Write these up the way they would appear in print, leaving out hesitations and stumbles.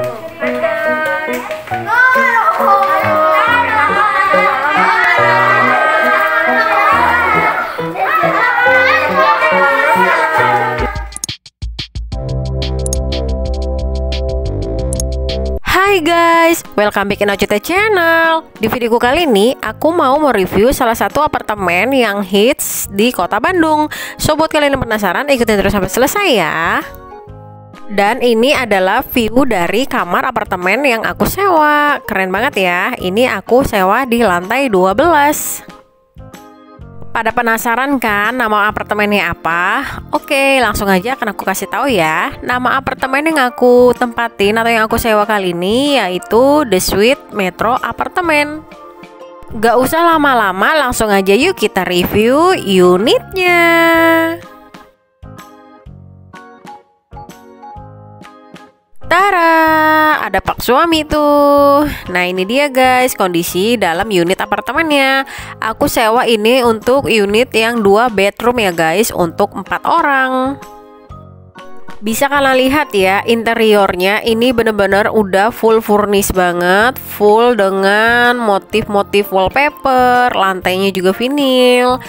Hai guys, welcome back in Ocita Channel. Di videoku kali ini aku mau mereview salah satu apartemen yang hits di kota Bandung. So buat kalian yang penasaran, ikutin terus sampai selesai ya. Dan ini adalah view dari kamar apartemen yang aku sewa. Keren banget ya. Ini aku sewa di lantai 12. Pada penasaran kan nama apartemennya apa? Oke, langsung aja akan aku kasih tahu ya. Nama apartemen yang aku tempatin atau yang aku sewa kali ini yaitu The Suite Metro Apartemen. Gak usah lama-lama, langsung aja yuk kita review unitnya. Tara, ada pak suami tuh. Nah ini dia guys kondisi dalam unit apartemennya. Aku sewa ini untuk unit yang 2 bedroom ya guys, untuk 4 orang. Bisa kalian lihat ya, interiornya ini bener-bener udah full furnish banget, full dengan motif-motif wallpaper, lantainya juga vinil.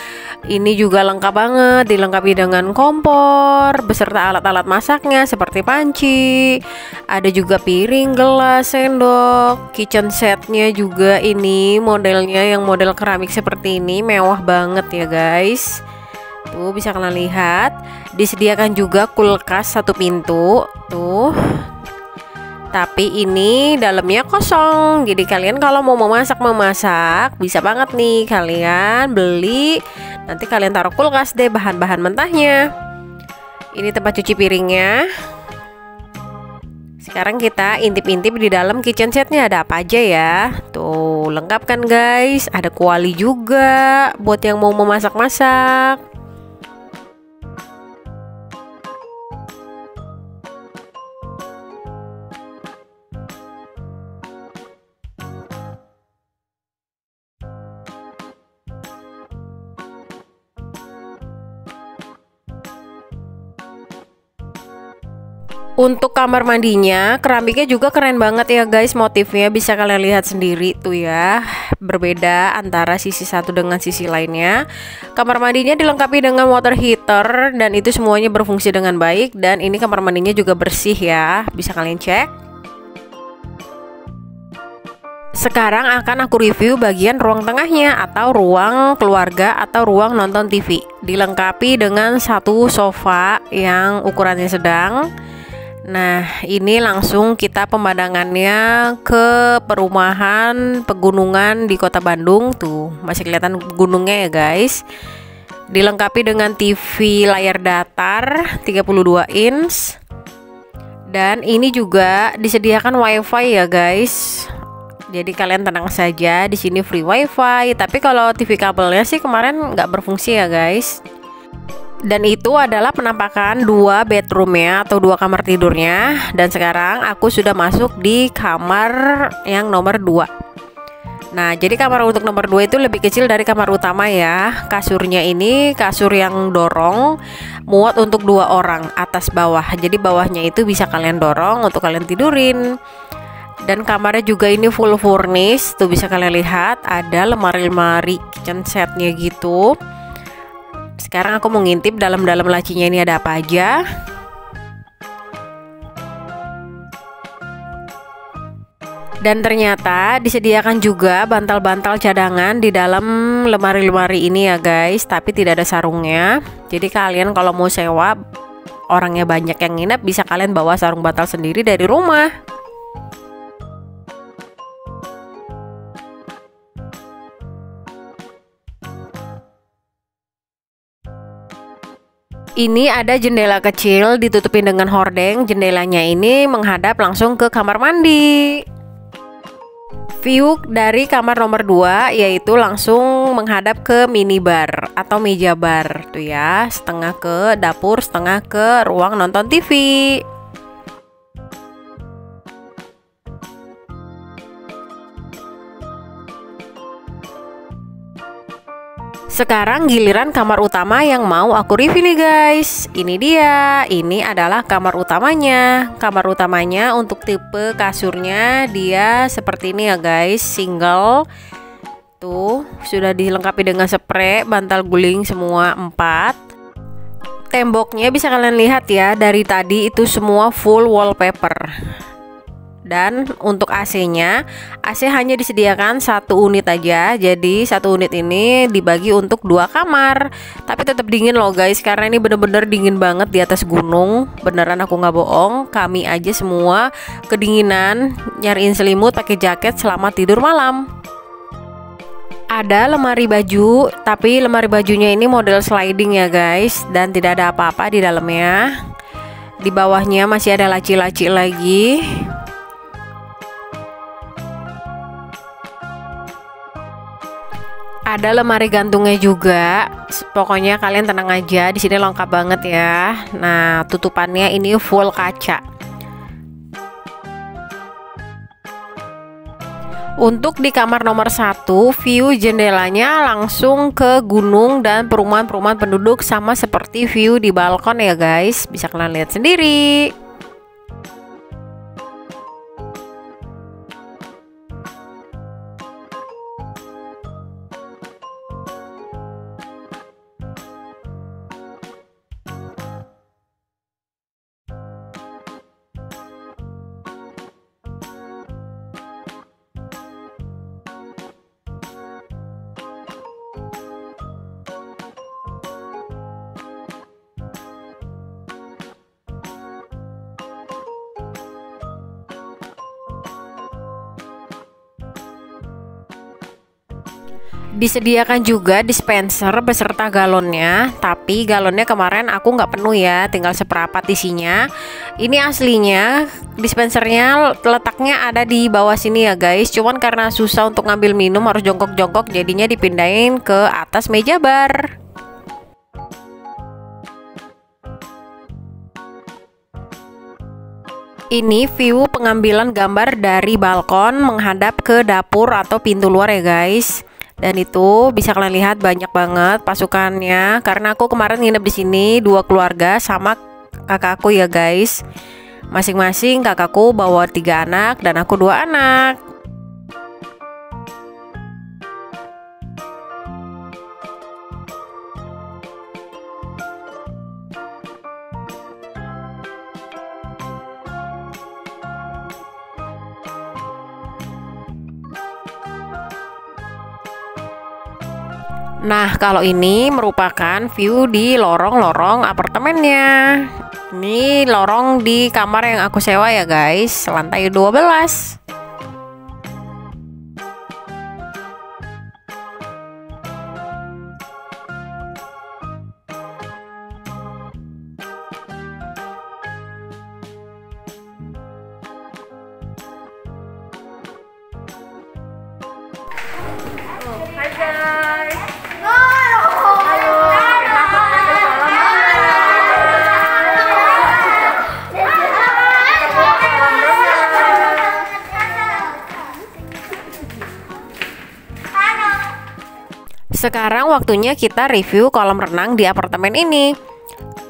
Ini juga lengkap banget, dilengkapi dengan kompor beserta alat-alat masaknya seperti panci. Ada juga piring, gelas, sendok. Kitchen setnya juga ini modelnya yang model keramik seperti ini, mewah banget ya guys. Tuh bisa kalian lihat, disediakan juga kulkas 1 pintu tuh. Tapi ini dalamnya kosong. Jadi kalian kalau mau memasak bisa banget nih kalian beli. Nanti kalian taruh kulkas deh bahan-bahan mentahnya. Ini tempat cuci piringnya. Sekarang kita intip-intip di dalam kitchen setnya ada apa aja ya. Tuh lengkap kan guys. Ada kuali juga buat yang mau memasak-masak. Untuk kamar mandinya, keramiknya juga keren banget ya guys. Motifnya bisa kalian lihat sendiri tuh ya. Berbeda antara sisi satu dengan sisi lainnya. Kamar mandinya dilengkapi dengan water heater dan itu semuanya berfungsi dengan baik. Dan ini kamar mandinya juga bersih ya. Bisa kalian cek. Sekarang akan aku review bagian ruang tengahnya atau ruang keluarga atau ruang nonton TV. Dilengkapi dengan 1 sofa yang ukurannya sedang. Nah ini langsung kita pemandangannya ke perumahan pegunungan di kota Bandung. Tuh masih kelihatan gunungnya ya guys. Dilengkapi dengan TV layar datar 32 inch. Dan ini juga disediakan wifi ya guys. Jadi kalian tenang saja, di sini free wifi. Tapi kalau TV kabelnya sih kemarin nggak berfungsi ya guys. Dan itu adalah penampakan 2 bedroomnya atau 2 kamar tidurnya. Dan sekarang aku sudah masuk di kamar yang nomor 2. Nah jadi kamar untuk nomor 2 itu lebih kecil dari kamar utama ya. Kasurnya ini kasur yang dorong, muat untuk 2 orang atas bawah. Jadi bawahnya itu bisa kalian dorong untuk kalian tidurin. Dan kamarnya juga ini full furnish. Tuh bisa kalian lihat ada lemari-lemari kitchen setnya gitu. Sekarang aku mau ngintip dalam-dalam lacinya ini ada apa aja. Dan ternyata disediakan juga bantal-bantal cadangan di dalam lemari-lemari ini ya guys. Tapi tidak ada sarungnya. Jadi kalian kalau mau sewa, orangnya banyak yang nginep, bisa kalian bawa sarung bantal sendiri dari rumah. Ini ada jendela kecil ditutupin dengan hordeng. Jendelanya ini menghadap langsung ke kamar mandi. View dari kamar nomor 2 yaitu langsung menghadap ke minibar atau meja bar tuh ya. Setengah ke dapur, setengah ke ruang nonton TV. Sekarang giliran kamar utama yang mau aku review nih guys. Ini dia, ini adalah kamar utamanya. Kamar utamanya untuk tipe kasurnya dia seperti ini ya guys, single. Tuh, sudah dilengkapi dengan spray, bantal guling semua 4. Temboknya bisa kalian lihat ya, dari tadi itu semua full wallpaper. Dan untuk AC-nya, AC hanya disediakan 1 unit aja. Jadi 1 unit ini dibagi untuk 2 kamar. Tapi tetap dingin loh guys, karena ini bener-bener dingin banget di atas gunung. Beneran aku nggak bohong, kami aja semua kedinginan nyariin selimut pakai jaket selama tidur malam. Ada lemari baju, tapi lemari bajunya ini model sliding ya guys, dan tidak ada apa-apa di dalamnya. Di bawahnya masih ada laci-laci lagi. Ada lemari gantungnya juga. Pokoknya kalian tenang aja, di sini lengkap banget ya. Nah, tutupannya ini full kaca. Untuk di kamar nomor 1, view jendelanya langsung ke gunung dan perumahan-perumahan penduduk, sama seperti view di balkon ya guys. Bisa kalian lihat sendiri. Disediakan juga dispenser beserta galonnya, tapi galonnya kemarin aku nggak penuh ya, tinggal seperempat isinya. Ini aslinya dispensernya letaknya ada di bawah sini ya guys, cuman karena susah untuk ngambil minum harus jongkok-jongkok, jadinya dipindahin ke atas meja bar. Ini view pengambilan gambar dari balkon menghadap ke dapur atau pintu luar ya guys. Dan itu bisa kalian lihat banyak banget pasukannya, karena aku kemarin nginep di sini 2 keluarga sama kakakku ya guys. Masing-masing kakakku bawa 3 anak dan aku 2 anak. Nah, kalau ini merupakan view di lorong-lorong apartemennya. Ini lorong di kamar yang aku sewa ya guys, lantai 12. Hai guys. Sekarang waktunya kita review kolam renang di apartemen ini.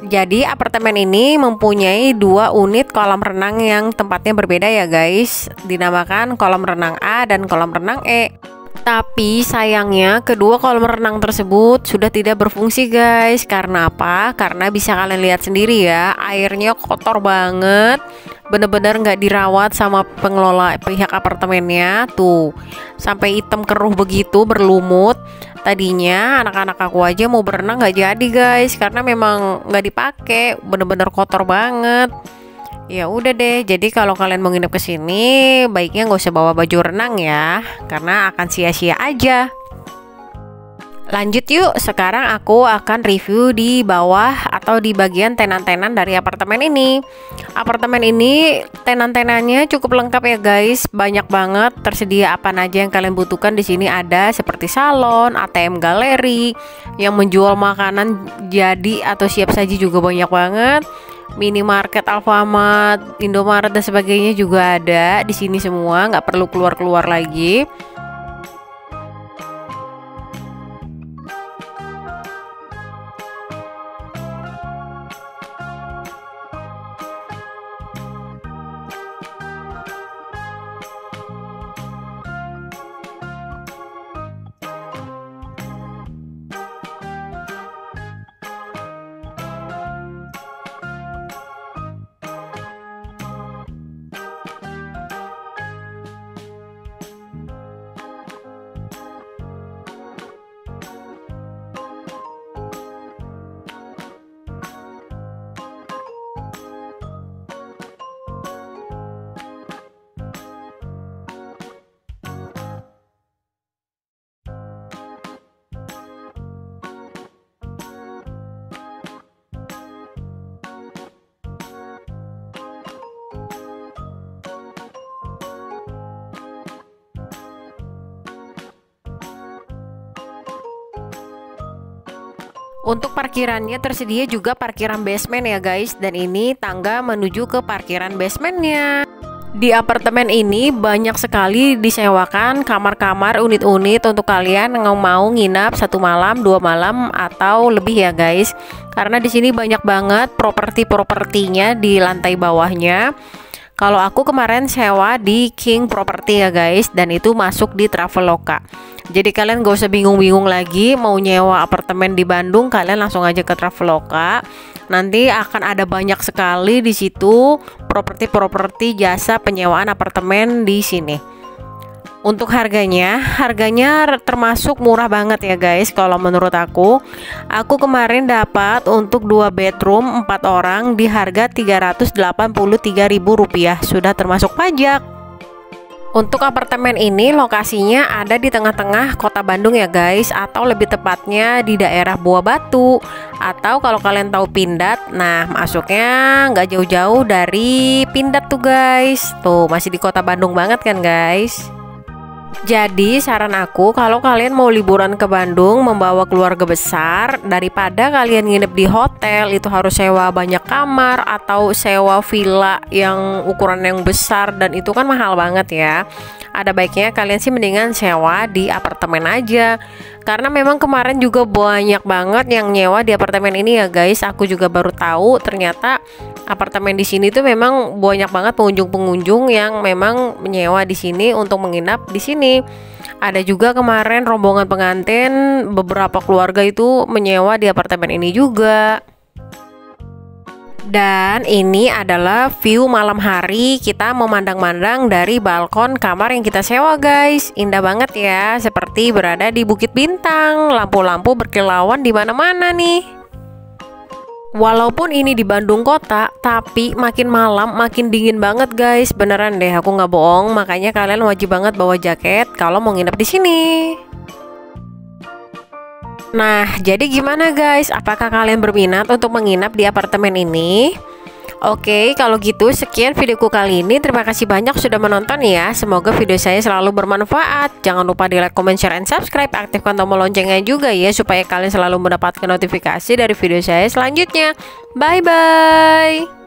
Jadi apartemen ini mempunyai 2 unit kolam renang yang tempatnya berbeda ya guys. Dinamakan kolam renang A dan kolam renang E. Tapi sayangnya kedua kolam renang tersebut sudah tidak berfungsi guys. Karena apa? Karena bisa kalian lihat sendiri ya, airnya kotor banget. Bener-bener nggak dirawat sama pengelola pihak apartemennya. Tuh, sampai hitam keruh begitu, berlumut. Tadinya anak-anak aku aja mau berenang nggak jadi guys, karena memang nggak dipakai, bener-bener kotor banget. Ya udah deh, jadi kalau kalian mau nginep ke sini, baiknya nggak usah bawa baju renang ya, karena akan sia-sia aja. Lanjut yuk, sekarang aku akan review di bawah atau di bagian tenan-tenan dari apartemen ini. Apartemen ini tenan-tenannya cukup lengkap ya guys, banyak banget, tersedia apa aja yang kalian butuhkan di sini ada, seperti salon, ATM galeri, yang menjual makanan jadi atau siap saji juga banyak banget. Minimarket, Alfamart, Indomaret dan sebagainya juga ada di sini semua, nggak perlu keluar-keluar lagi. Untuk parkirannya tersedia juga parkiran basement ya guys, dan ini tangga menuju ke parkiran basementnya. Di apartemen ini banyak sekali disewakan kamar-kamar, unit-unit untuk kalian yang mau nginap 1 malam, 2 malam atau lebih ya guys. Karena di sini banyak banget properti-propertinya di lantai bawahnya. Kalau aku kemarin sewa di King Property ya guys, dan itu masuk di Traveloka. Jadi kalian gak usah bingung-bingung lagi mau nyewa apartemen di Bandung, kalian langsung aja ke Traveloka. Nanti akan ada banyak sekali di situ properti-properti jasa penyewaan apartemen di sini. Untuk harganya termasuk murah banget ya guys. Kalau menurut aku kemarin dapat untuk 2 bedroom 4 orang di harga Rp383.000, sudah termasuk pajak. Untuk apartemen ini lokasinya ada di tengah-tengah kota Bandung ya guys, atau lebih tepatnya di daerah Buah Batu, atau kalau kalian tahu Pindad, nah masuknya nggak jauh-jauh dari Pindad tuh guys. Tuh masih di kota Bandung banget kan guys. Jadi saran aku, kalau kalian mau liburan ke Bandung membawa keluarga besar, daripada kalian nginep di hotel itu harus sewa banyak kamar atau sewa villa yang ukuran yang besar, dan itu kan mahal banget ya. Ada baiknya kalian sih mendingan sewa di apartemen aja. Karena memang kemarin juga banyak banget yang nyewa di apartemen ini ya guys. Aku juga baru tahu ternyata apartemen di sini tuh memang banyak banget pengunjung-pengunjung yang memang menyewa di sini untuk menginap di sini. Ada juga kemarin rombongan pengantin, beberapa keluarga itu menyewa di apartemen ini juga. Dan ini adalah view malam hari, kita memandang-mandang dari balkon kamar yang kita sewa guys. Indah banget ya, seperti berada di Bukit Bintang. Lampu-lampu berkilauan di mana-mana nih. Walaupun ini di Bandung kota, tapi makin malam makin dingin banget guys. Beneran deh, aku nggak bohong. Makanya kalian wajib banget bawa jaket kalau mau nginep di sini. Nah, jadi gimana guys? Apakah kalian berminat untuk menginap di apartemen ini? Oke, kalau gitu sekian videoku kali ini. Terima kasih banyak sudah menonton ya. Semoga video saya selalu bermanfaat. Jangan lupa di like, comment, share, and subscribe. Aktifkan tombol loncengnya juga ya, supaya kalian selalu mendapatkan notifikasi dari video saya selanjutnya. Bye-bye.